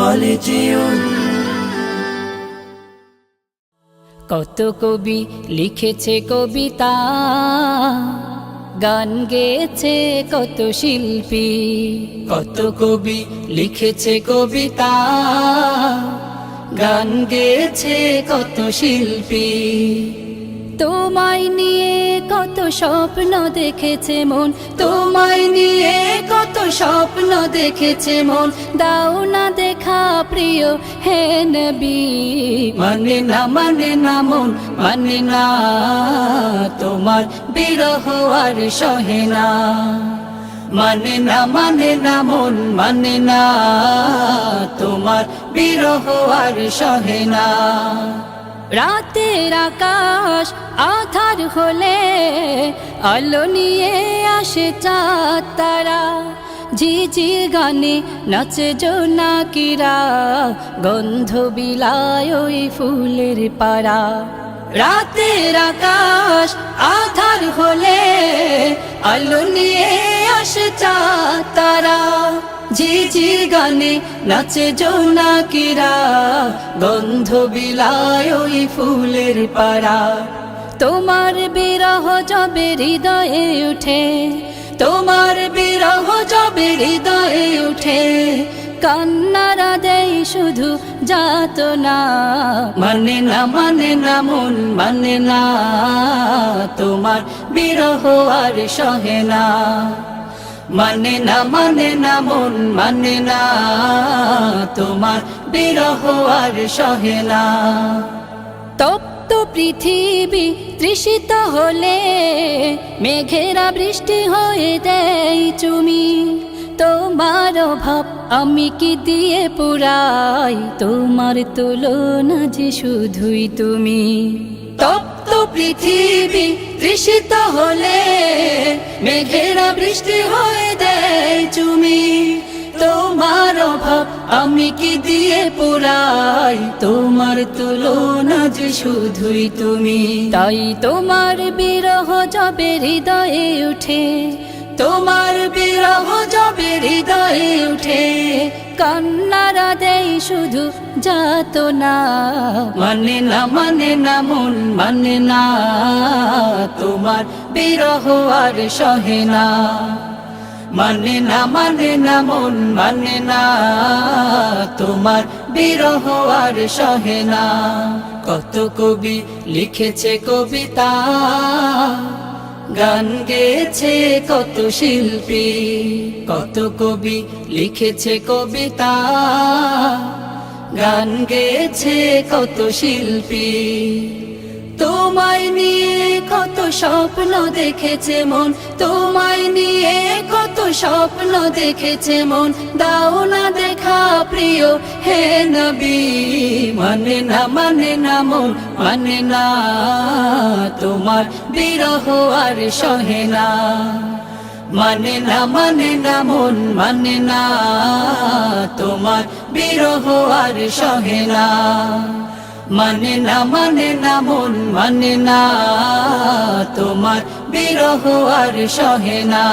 খালিজিউন। কত কবি লিখেছে কবিতা, গান গেয়েছে কত শিল্পী। কত কবি লিখেছে কবিতা, গান গেয়েছে কত শিল্পী। তোমায় নিয়ে কত স্বপ্ন দেখেছে মন, তোমায় নিয়ে কত স্বপ্ন দেখেছে মন। দাও না দেখা প্রিয় হে নবী। মানে না মানে না মন মানে না, তোমার বিরহ আর সহে না। মানে না মানে না মন মানে না, তোমার বিরহ আর সহে না। রাতের আকাশ আধার হলে আলো নিয়ে আসে চাঁদ তারা। ঝিঝির গানে নাচে জোনাকিরা, গন্ধ বিলায় ওই ফুলের পাড়া। রাতের আকাশ আধার হলে আলো নিয়ে আসে চাঁদ তারা। ঝিঝির গানে নাচে জোনাকিরা, গন্ধ বিলায় ওই ফুলের পাড়া। তোমার বিরহ যবে হৃদয়ে উঠে, তোমার বিরহ যবে হৃদয়ে উঠে, কান্নারা দেয় শুধু যাতনা। মানে না মানে না মন মানে না, তোমার বিরহ আর সহে না। মানে না মানে না মন মানে না, তোমার বিরহ আর সহে না। তপ্ত পৃথিবী তৃষিত হলে মেঘেরা বৃষ্টি হয়ে দেয় চুমি। তোমার অভাব আমি কি দিয়ে পুরাই, তোমার তুলনা যে শুধুই তুমি। তপ্ত পৃথিবী তৃষিত হলে মেঘেরা বৃষ্টি হয়ে দেয় চুমি। তোমার অভাব আমি কি দিয়ে পুরাই, তোমার তুলনা যে শুধুই তুমি। তাই তোমার বিরহ যবে হৃদয়ে উঠে, তোমার বিরহ যবে হৃদয়ে উঠে, কান্নারা দেয় শুধু যাতনা। মানে না মানে না মন মানে না, তোমার বিরহ আর সহে না। মানে না মানে না মন মানে না, তোমার বিরহ আর সহে না। কত কবি লিখেছে কবিতা, গান গেয়েছে কত শিল্পী। কত কবি লিখেছে কবিতা, গান গেয়েছে কত শিল্পী। তোমায় নিয়ে কত স্বপ্ন দেখেছে মন, তোমায় নিয়ে কত স্বপ্ন দেখেছে মন। দাও না দেখা প্রিয় হে নবী। মানে না মানে না মন মানে না, তোমার বিরহ আর সহে না। মানে না মানে না মন মানে না, তোমার বিরহ আর সহে না। মানে না মানে না মন মানে না, তোমার বিরহ আর সহে না।